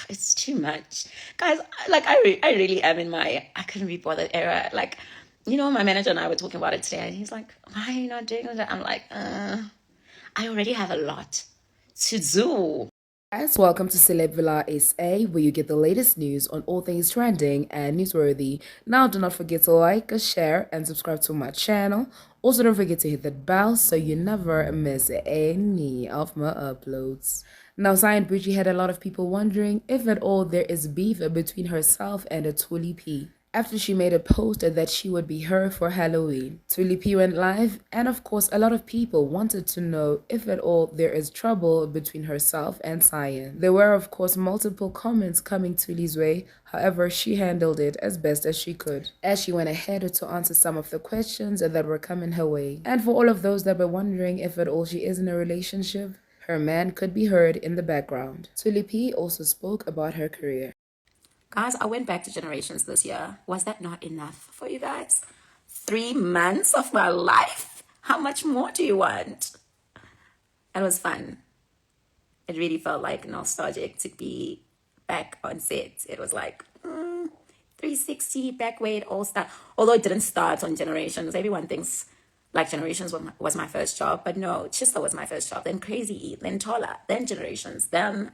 it's too much, guys. Like I really am in my I couldn't be bothered era. Like, my manager and I were talking about it today, and he's like, "Why are you not doing that?" I'm like, I already have a lot to do. Guys, welcome to Celeb Villa SA, where you get the latest news on all things trending and newsworthy. Now, do not forget to like, share, and subscribe to my channel. Also, don't forget to hit that bell so you never miss any of my uploads. Now, Cyan Boujee had a lot of people wondering if at all there is beef between herself and a Thuli P after she made a post that she would be her for Halloween. Thuli P went live, and of course, a lot of people wanted to know if at all there is trouble between herself and Cyan. There were, of course, multiple comments coming Thuli's way, however, she handled it as best as she could, as she went ahead to answer some of the questions that were coming her way. And for all of those that were wondering if at all she is in a relationship, her man could be heard in the background. Thuli P also spoke about her career. Guys, I went back to Generations this year. Was that not enough for you guys? 3 months of my life? How much more do you want? It was fun. It really felt like nostalgic to be back on set. It was like 360, back where it all started. Although it didn't start on Generations. Everyone thinks like Generations was my first job. But no, Chista was my first job. Then Crazy E, then Tola, then Generations, then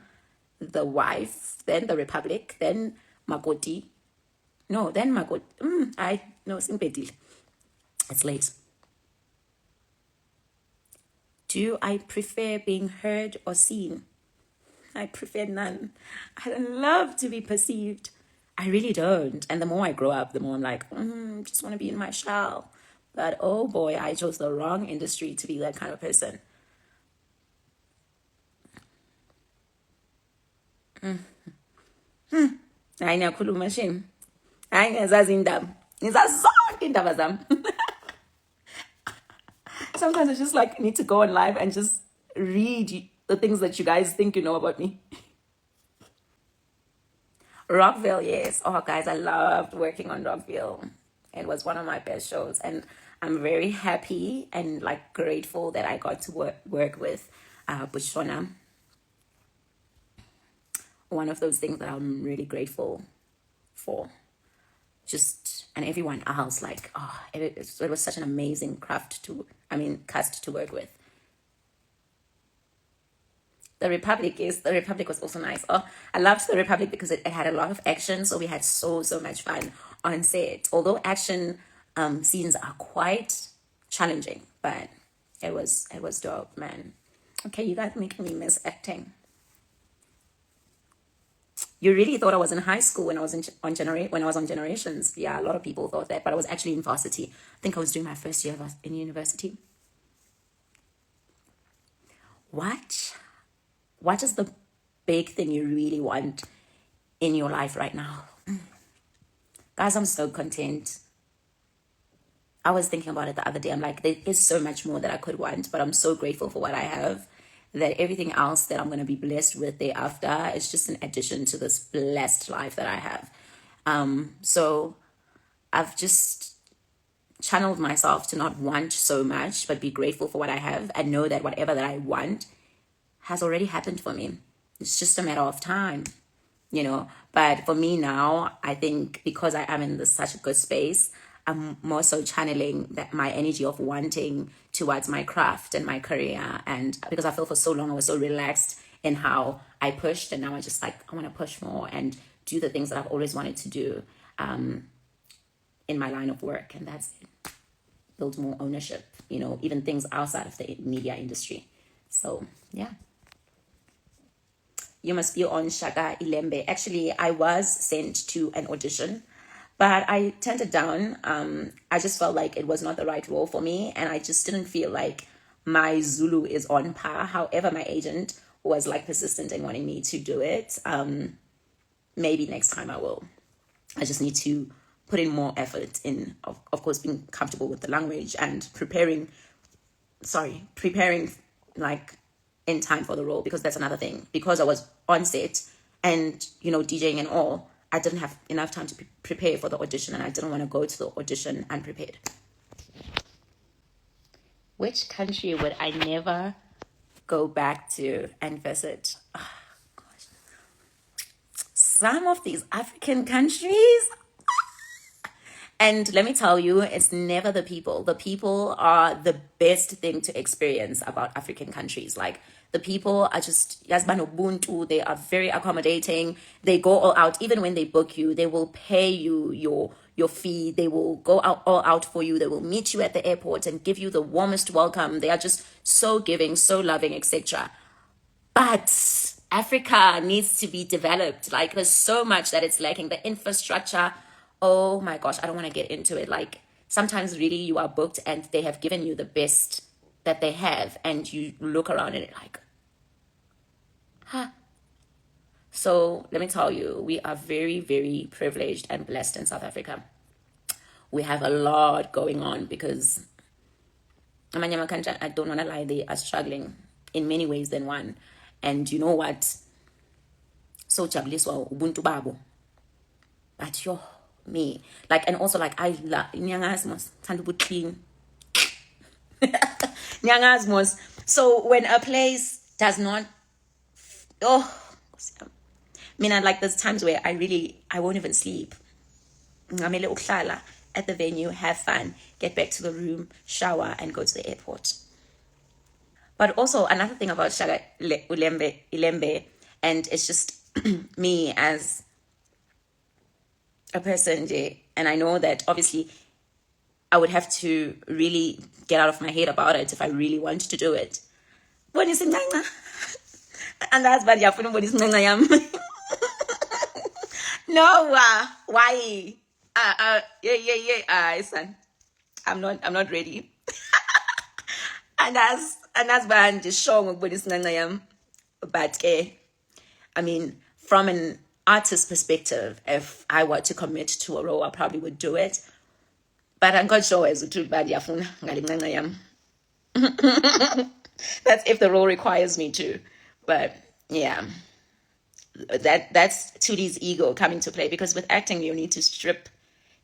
The Wife, then The Republic, then Makoti. No, then Makoti. It's late. Do I prefer being heard or seen? I prefer none. I don't love to be perceived. I really don't. And the more I grow up, the more I'm like, just want to be in my shell. But oh boy, I chose the wrong industry to be that kind of person. Hayi niyakhuluma shem. Hayi ngiyazazi indaba. Ngizazi zonke indaba zami. Sometimes I just like need to go on live and just read the things that you guys think you know about me. Rockville, yes. Oh, guys, I loved working on Rockville. It was one of my best shows, and I'm very happy and like grateful that I got to work with Bushona. One of those things that I'm really grateful for. Just and everyone else, like, it was such an amazing cast to work with. The Republic was also nice. Oh, I loved the Republic because it had a lot of action, so we had so much fun on set. Although action scenes are quite challenging, but it was dope, man. Okay, you guys making me miss acting. You really thought I was in high school when I was on Generations. Yeah, a lot of people thought that, but I was actually in varsity. I think I was doing my first year in university. What is the big thing you really want in your life right now? Guys, I'm so content. I was thinking about it the other day. I'm like, there is so much more that I could want, but I'm so grateful for what I have, that everything else that I'm going to be blessed with thereafter is just an addition to this blessed life that I have. So I've just channeled myself to not want so much, but be grateful for what I have and know that whatever that I want has already happened for me. It's just a matter of time, But for me now, I think because I am in such a good space, I'm more so channeling that my energy of wanting towards my craft and my career. And because I feel for so long I was so relaxed in how I pushed, and now I just like, I want to push more and do the things that I've always wanted to do in my line of work. And that's it. Build more ownership, even things outside of the media industry. So, yeah. You must be on Shaka Ilembe. Actually, I was sent to an audition, but I turned it down. I just felt like it was not the right role for me, and I just didn't feel like my Zulu is on par. However, my agent was like persistent in wanting me to do it. Maybe next time I will. I just need to put in more effort in, of course, being comfortable with the language and preparing like in time for the role, because that's another thing. Because I was on set and, DJing and all, I didn't have enough time to prepare for the audition, and I didn't want to go to the audition unprepared. Which country would I never go back to and visit? Oh, gosh. some of these African countries. And let me tell you, it's never the people. The people are the best thing to experience about African countries. Like, the people are just, Ubuntu, they are very accommodating. They go all out. Even when they book you, they will pay you your fee. They will go out all out for you. They will meet you at the airport and give you the warmest welcome. They are just so giving, so loving, etc. But Africa needs to be developed. Like, there's so much that it's lacking. The infrastructure, oh my gosh, I don't want to get into it. Like, sometimes really you are booked and they have given you the best that they have, and you look around and it's like, huh. So let me tell you, we are very, very privileged and blessed in South Africa. We have a lot going on because Amanyama country, I don't want to lie, they are struggling in many ways than one. And you know what? So jabuliswa ubuntu babo. But yo, me. Like, and also like, I love nyangasmos, tandubu clean. Nyangasmos. So when a place does not, oh, I mean, like, there's times where I won't even sleep. Ngamele uklala at the venue, have fun, get back to the room, shower, and go to the airport. But also another thing about Shaga Ilembe, and it's just me as a person, and I know that obviously I would have to really get out of my head about it if I really wanted to do it. What is it? And that's bad. No, why? Yeah. Son, I'm not ready. And that's why I'm just showing what is but I mean, from an artist perspective, if I were to commit to a role, I probably would do it. But I'm not sure as to bad. That's if the role requires me to. But yeah, that's Thuli's ego coming to play, because with acting you need to strip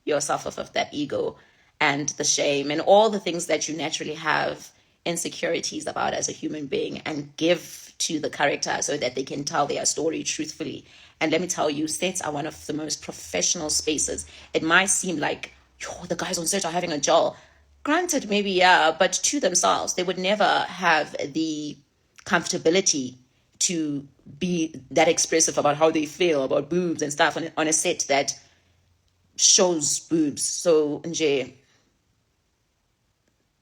yourself of that ego and the shame and all the things that you naturally have insecurities about as a human being, and give to the character so that they can tell their story truthfully. And let me tell you, sets are one of the most professional spaces. It might seem like, yo, the guys on set are having a job. Granted, maybe, yeah, but to themselves, they would never have the comfortability to be that expressive about how they feel about boobs and stuff on a set that shows boobs. So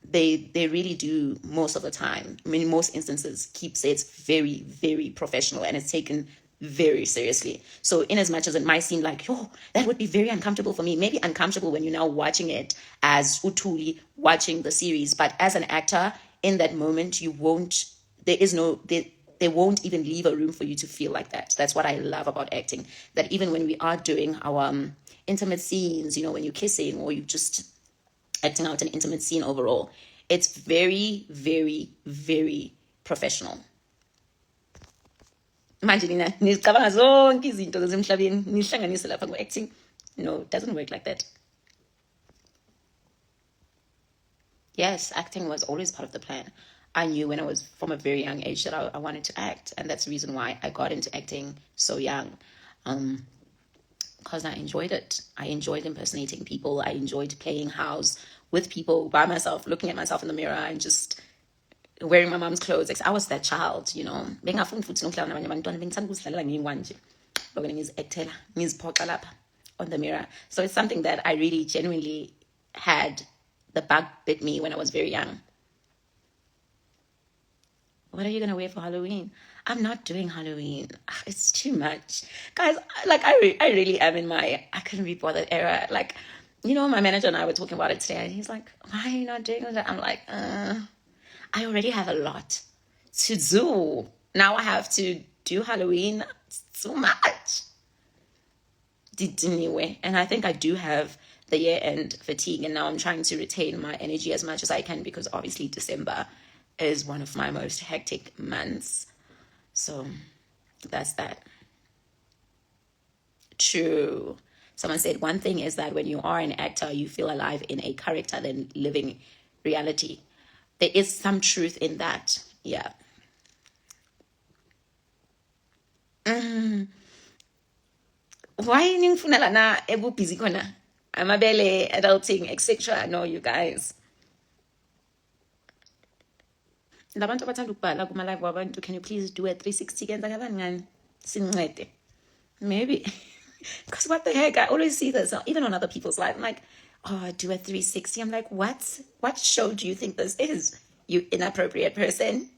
they really do, most of the time, I mean, in most instances, keep sets very, very professional, and it's taken very seriously. So in as much as it might seem like, yo, that would be very uncomfortable for me, maybe uncomfortable when you're now watching it as Thuli watching the series, but as an actor in that moment, you won't, there is no, they won't even leave a room for you to feel like that. That's what I love about acting, that even when we are doing our intimate scenes, when you're kissing or you just acting out an intimate scene overall, it's very, very, very professional. Manje nina nizicabanga zonke izinto zasemhlabeni nihlanganise lapha ku-acting. No, it doesn't work like that. Yes, acting was always part of the plan. I knew when I was from a very young age that I wanted to act, and that's the reason why I got into acting so young. Because I enjoyed it. I enjoyed impersonating people. I enjoyed playing house with people by myself, looking at myself in the mirror and just wearing my mom's clothes. I was that child, Bengafuni futhi nokudlala nabanye abantwana, bengithanda ukuzidlalela ngiyi-one nje. Lokho ngizi-actela, ngiziphoxa lapha on the mirror. So it's something that I really genuinely had, the bug bit me when I was very young. What are you going to wear for Halloween? I'm not doing Halloween. It's too much. Guys, like, I really am in my I couldn't be bothered era. Like, my manager and I were talking about it today, and he's like, why are you not doing that? I'm like, I already have a lot to do. Now I have to do Halloween. It's too much. Anyway, and I think I do have the year-end fatigue, and now I'm trying to retain my energy as much as I can, because obviously December is one of my most hectic months. So that's that. True. Someone said one thing is that when you are an actor, you feel alive in a character than living reality. There is some truth in that. Yeah. Why ningfunela na ebu busy kona? Amabele, adulting, etc. No, you guys. Labantu abathanda ukubhala kuma-live wabantu, can you please do a 360 kenza kabani ngani? Maybe. Because what the heck? I always see this, even on other people's lives. I'm like, oh, do a 360. I'm like, what? What show do you think this is? You inappropriate person.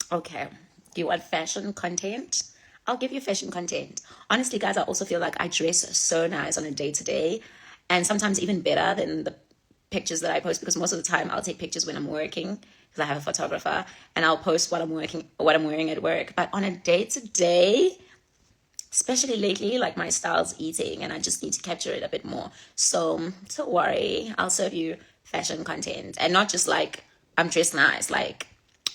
Okay. You want fashion content? I'll give you fashion content. Honestly, guys, I also feel like I dress so nice on a day-to-day, and sometimes even better than the pictures that I post, because most of the time I'll take pictures when I'm working because I have a photographer, and I'll post what I'm wearing at work. But on a day-to-day, especially lately, like my style's eating and I just need to capture it a bit more. So don't worry, I'll serve you fashion content, and not just like I'm dressed nice, like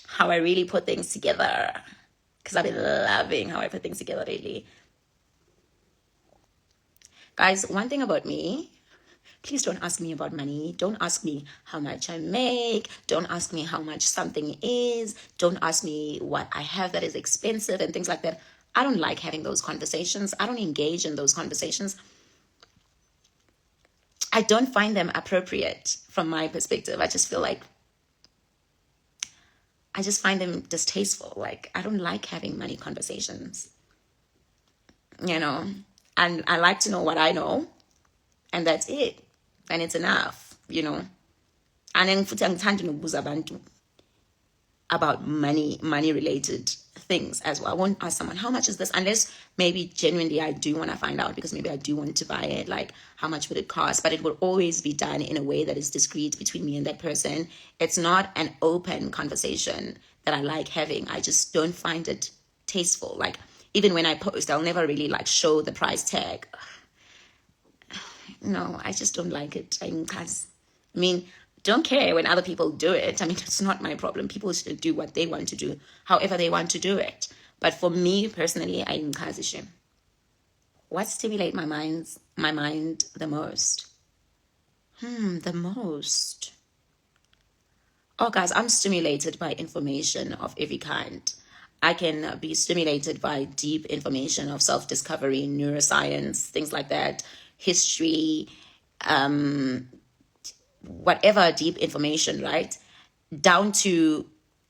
how I really put things together, because I've been loving how I put things together lately. Guys, one thing about me, please don't ask me about money. Don't ask me how much I make. Don't ask me how much something is. Don't ask me what I have that is expensive and things like that. I don't like having those conversations. I don't engage in those conversations. I don't find them appropriate from my perspective. I just feel like I just find them distasteful. Like, I don't like having money conversations, and I like to know what I know, and that's it, and it's enough. And then futhi angithandi nokubuza abantu about money related things as well. I won't ask someone how much is this, unless maybe genuinely I do want to find out, because maybe I do want to buy it, like how much would it cost. But it will always be done in a way that is discreet between me and that person. It's not an open conversation that I like having. I just don't find it tasteful. Like, even when I post, I'll never really like show the price tag. No, I just don't like it. I mean, don't care when other people do it. I mean, it's not my problem. People should do what they want to do, however they want to do it. But for me personally, I ngikazishe. What stimulates my mind the most? The most. Oh, guys, I'm stimulated by information of every kind. I can be stimulated by deep information of self-discovery, neuroscience, things like that, history, whatever deep information, right? Down to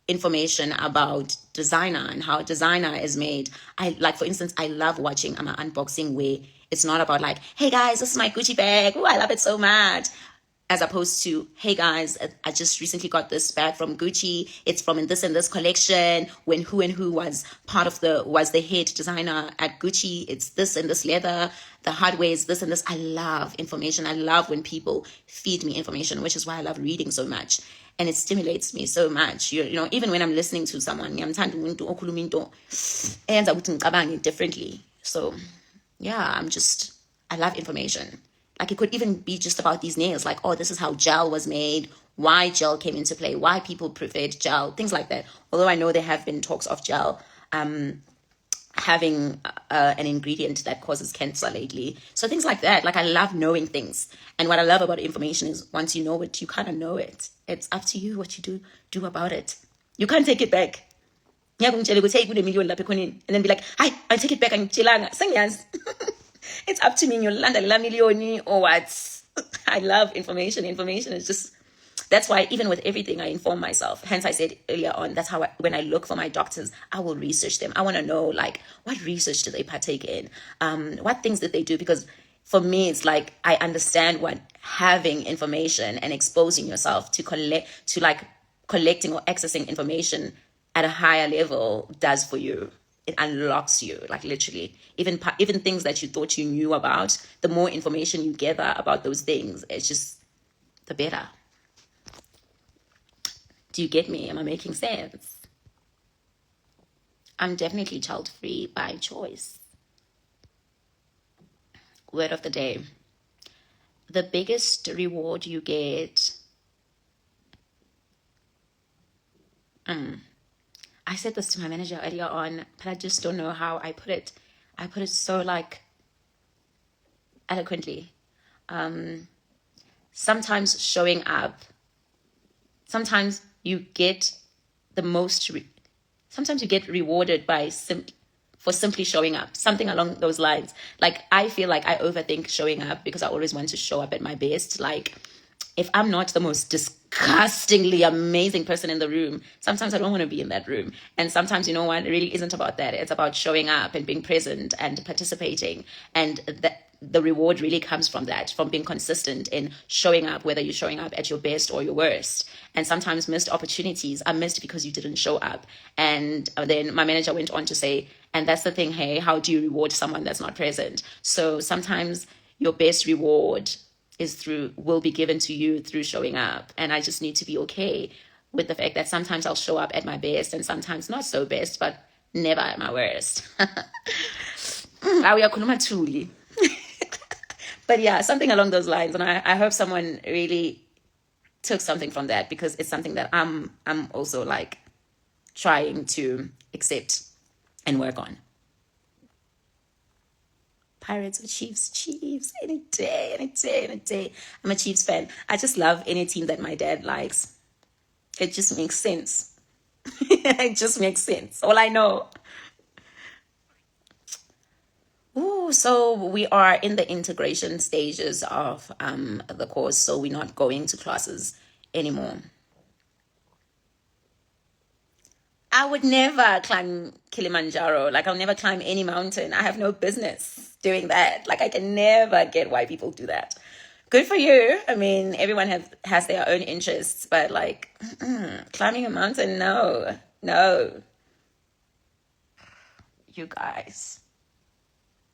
information about designer and how designer is made. Like, for instance, I love watching an unboxing where it's not about like, hey guys, this is my Gucci bag. Oh, I love it so much. As opposed to, hey guys, I just recently got this bag from Gucci. It's from in this collection. When who and who was the head designer at Gucci. It's this and this leather. The hardware is this and this. I love information. I love when people feed me information, which is why I love reading so much. And it stimulates me so much. Even when I'm listening to someone, differently. So yeah, I love information. Like, it could even be just about these nails. Like, oh, this is how gel was made, why gel came into play, why people preferred gel, things like that. Although I know there have been talks of gel having an ingredient that causes cancer lately. So things like that. Like, I love knowing things. And what I love about information is once you know it, you kind of know it. It's up to you what you do about it. You can't take it back. And then be like, hi, I'll take it back. It's up to me. Or what? I love information. Information is just, that's why even with everything I inform myself. Hence I said earlier on, that's how when I look for my doctors, I will research them. I want to know, like, what research do they partake in? What things did they do? Because for me, it's like, I understand what having information and exposing yourself to collecting or accessing information at a higher level does for you. It unlocks you, like, literally. Even things that you thought you knew about, the more information you gather about those things, it's just the better. Do you get me? Am I making sense? I'm definitely child-free by choice. Word of the day. The biggest reward you get... I said this to my manager earlier on, but I just don't know how I put it. I put it so, like, eloquently. Sometimes showing up. Sometimes you get the most... sometimes you get rewarded by for simply showing up, something along those lines. Like, I feel like I overthink showing up because I always want to show up at my best. Like, if I'm not the most disgustingly amazing person in the room, sometimes I don't want to be in that room. And sometimes, you know what, it really isn't about that. It's about showing up and being present and participating. And the reward really comes from that, from being consistent in showing up, whether you're showing up at your best or your worst. And sometimes missed opportunities are missed because you didn't show up. And then my manager went on to say, and that's the thing, hey, how do you reward someone that's not present? So sometimes your best reward will be given to you through showing up. And I just need to be okay with the fact that sometimes I'll show up at my best and sometimes not so best, but never at my worst. But yeah, something along those lines. And I hope someone really took something from that, because it's something that I'm also like trying to accept and work on. Pirates or Chiefs? Chiefs, any day, any day, any day. I'm a Chiefs fan. I just love any team that my dad likes. It just makes sense. It just makes sense. All I know. Ooh, so we are in the integration stages of the course, so we're not going to classes anymore. I would never climb Kilimanjaro. Like, I'll never climb any mountain. I have no business doing that. Like, I can never get why people do that. Good for you. I mean, everyone has their own interests, but like, climbing a mountain, no. You guys.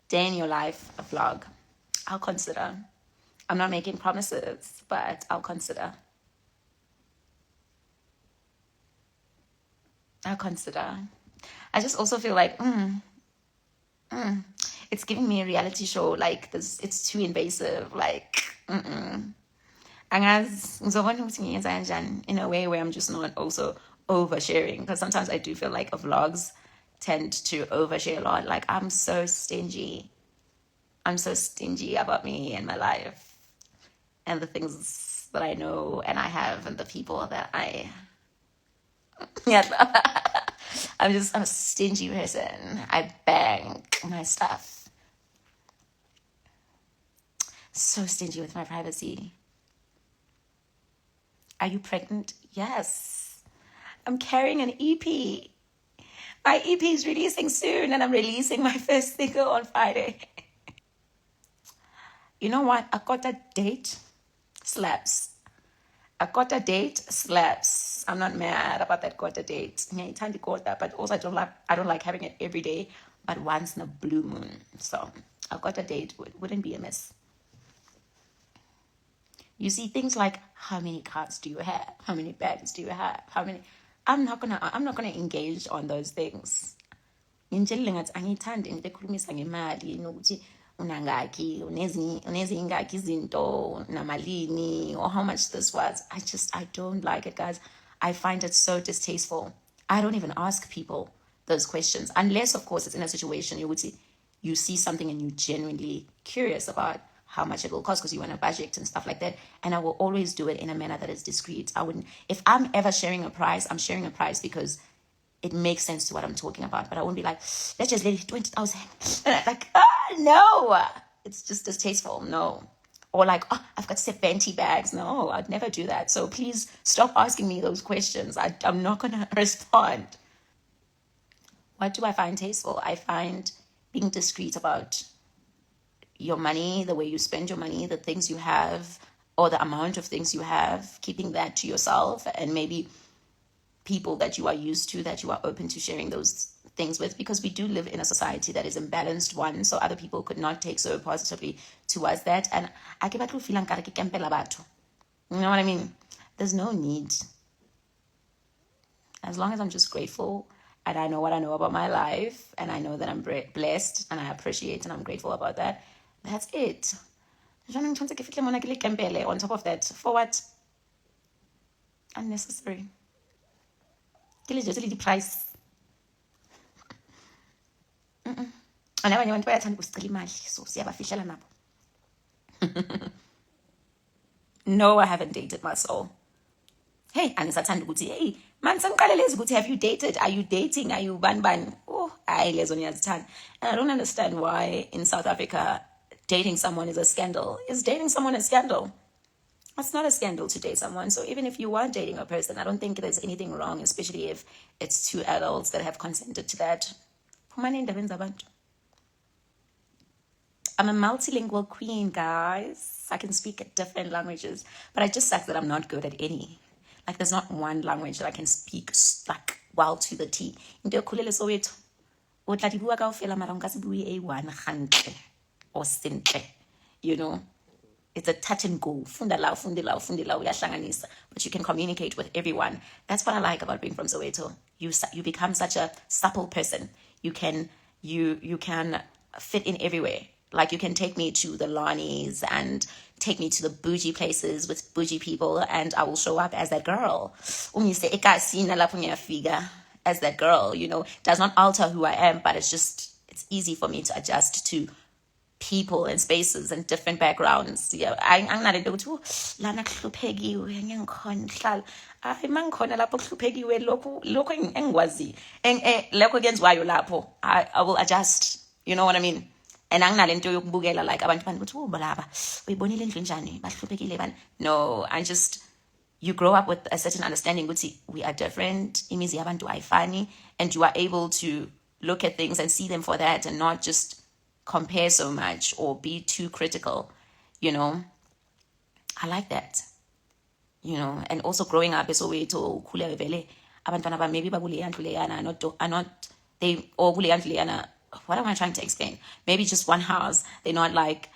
Day in your life, a vlog. I'll consider. I'm not making promises, but I'll consider. I just also feel like, it's giving me a reality show. Like, this, it's too invasive. Like, in a way where I'm just not also oversharing, because sometimes I do feel like vlogs tend to overshare a lot. Like, I'm so stingy about me and my life and the things that I know and I have and the people that I I'm a stingy person. I bank my stuff. So stingy with my privacy. Are you pregnant? Yes. I'm carrying an EP. My EP is releasing soon, and I'm releasing my first single on Friday. You know what? I got a date. Slaps. I'm not mad about that got a date. But also I don't like having it every day, but once in a blue moon. So I got a date wouldn't be a miss. You see things like, how many cars do you have? How many bags do you have? I'm not gonna engage on those things. Ngitshela ngathi angithandi into ekhulumisa ngemali nokuthi unangaki unezingaki izinto namalini, or how much this was. I don't like it, guys. I find it so distasteful. I don't even ask people those questions, unless of course it's in a situation you see something and you're genuinely curious about how much it will cost because you want a budget and stuff like that. And I will always do it in a manner that is discreet. If I'm ever sharing a price, I'm sharing a price because it makes sense to what I'm talking about. But I won't be like, let's just let it 20,000. Like, no, it's just distasteful. No. Or like, I've got 70 bags. No, I'd never do that. So please stop asking me those questions. I'm not going to respond. What do I find tasteful? I find being discreet about your money, the way you spend your money, the things you have, or the amount of things you have, keeping that to yourself, and maybe people that you are used to, that you are open to sharing those things with, because we do live in a society that is imbalanced one, so other people could not take so positively towards that. And I ke batla ho feel nkare ke kempela batho. You know what I mean? There's no need. As long as I'm just grateful and I know what I know about my life, and I know that I'm blessed and I appreciate and I'm grateful about that, that's it. On top of that, for what? Unnecessary. The price. Anabanye abantu bayathanda ukusicela imali, so siyabafihlela nabo. No, I haven't dated my soul. Hey, angisathanda ukuthi hey Man, have you dated? Are you dating? Are you ban? Oh, and I don't understand why in South Africa dating someone is a scandal. Is dating someone a scandal? It's not a scandal to date someone. So even if you are dating a person, I don't think there's anything wrong, especially if it's two adults that have consented to that. I'm a multilingual queen, guys. I can speak different languages, but I just suck that I'm not good at any. Like, there's not one language that I can speak like well to the T. Into khulele Soweto. O tla di bua kaofela mara nka se bue e one gantle or sentle, you know. It's a touch and go. Fundala, fundela, fundela, uyahlanganisa. But you can communicate with everyone. That's what I like about being from Soweto. You become such a supple person. You can fit in everywhere. Like, you can take me to the Lani's and take me to the bougie places with bougie people, and I will show up as that girl. As that girl, you know, does not alter who I am, but it's easy for me to adjust to people and spaces and different backgrounds. Yeah, anginalento ukuthi lana kuhluphekile ngiyakhona ngihlala hayi mangikhona lapho kuhluphekile lokho engikwazi lokho kwenziwayo lapho I will adjust, you know what I mean. And anginalento yokubukela like abantu ukuthi balaba uyibonile indlu njani bahluphekile bani. No, you grow up with a certain understanding ukuthi we are different, imizi yabantu ayifani, and you are able to look at things and see them for that and not just compare so much or be too critical, you know. I like that, you know. And also growing up is a way to khule vele abantwana ba maybe bakule yandlu leyana are not they or kule yandlu leyana. What am I trying to explain? Maybe just one house. They're not like,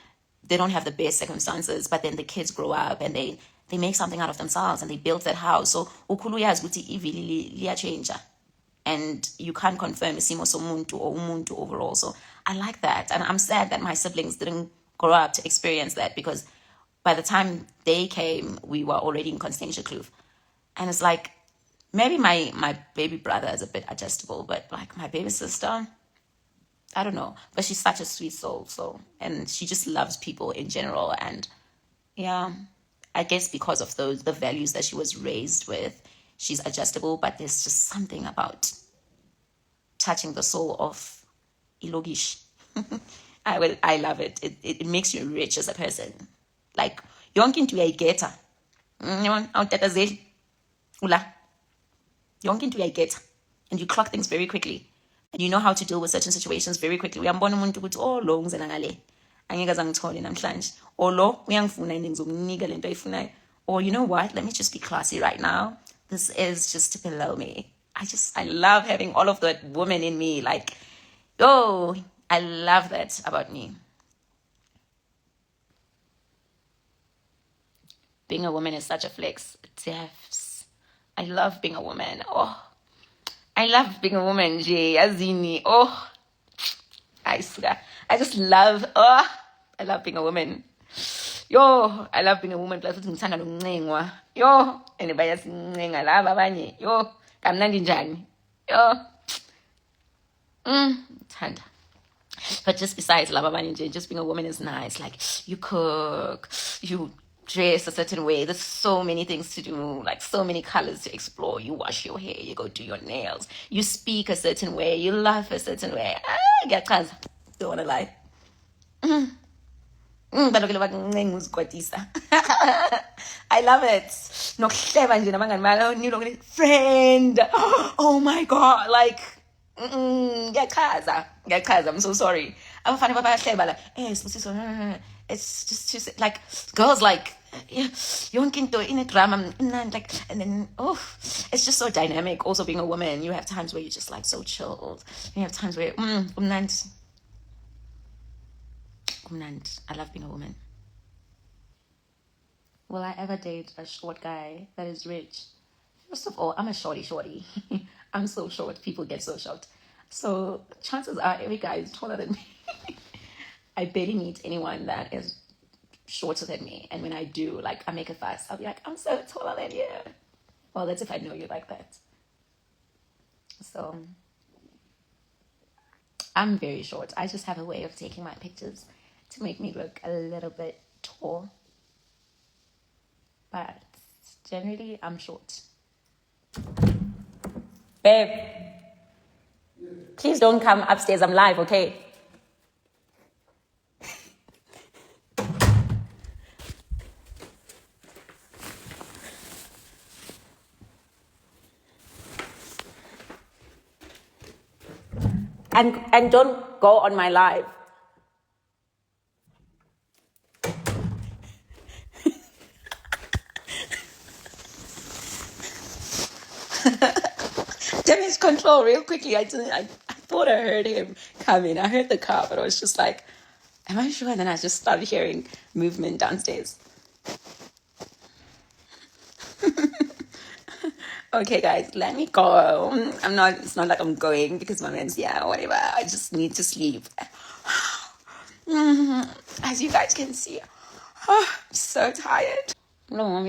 they don't have the best circumstances, but then the kids grow up and they make something out of themselves and they build that house. So ukhulu yazi ukuthi ivili liya-change, and you can't confirm isimo somuntu or umuntu overall. So I like that, and I'm sad that my siblings didn't grow up to experience that, because by the time they came, we were already in Constantia Kloof. And it's like, maybe my baby brother is a bit adjustable, but like my baby sister, I don't know. But she's such a sweet soul, and she just loves people in general. And yeah, I guess because of the values that she was raised with, she's adjustable. But there's just something about touching the soul of Ilogish. I love it. It makes you rich as a person. Like, yonke into uyayigeta. Awutatazeli. Ula. Yonke into uyayigeta. And you clock things very quickly. And you know how to deal with certain situations very quickly. Uyambona umuntu ukuthi lo ngizela ngale. Angeke zangithole namhlanje. Or lo uyangifuna and ngizomnika lento ayifunayo. Or you know what? Let me just be classy right now. This is just below me. I love having all of that woman in me. Like, I love that about me. Being a woman is such a flex. I love being a woman. I love being a woman, Jay. Azini. I swear. I just love, I love being a woman. I love being a woman. Plus, ngithanda nokuncengwa. Anybody else ncenga laba abanye. Kamnandi njani. Thanda. But just besides laba abanye, just being a woman is nice. Like, you cook, you dress a certain way. There's so many things to do, like so many colors to explore. You wash your hair, you go do your nails, you speak a certain way, you laugh a certain way. Don't want to lie. I love it. No friend. Oh my god, like I'm so sorry. I'm funny about it's just like girls like yonkinto in a drama like, and then it's just so dynamic. Also being a woman, you have times where you're just like so chilled. You have times where I love being a woman. Will I ever date a short guy that is rich? First of all, I'm a shorty. I'm so short. People get so short. So chances are every guy is taller than me. I barely meet anyone that is shorter than me. And when I do, like, I make a fuss. I'll be like, I'm so taller than you. Well, that's if I know you like that. So I'm very short. I just have a way of taking my pictures to make me look a little bit tall. But generally, I'm short. Babe, please don't come upstairs. I'm live, okay? And don't go on my live. Damage control real quickly. I thought I heard him coming. I heard the car, but I was just like, am I sure? And then I just started hearing movement downstairs. Okay, guys, let me go. It's not like I'm going because my man's here or whatever. I just need to sleep. As you guys can see, I'm so tired. No, I'm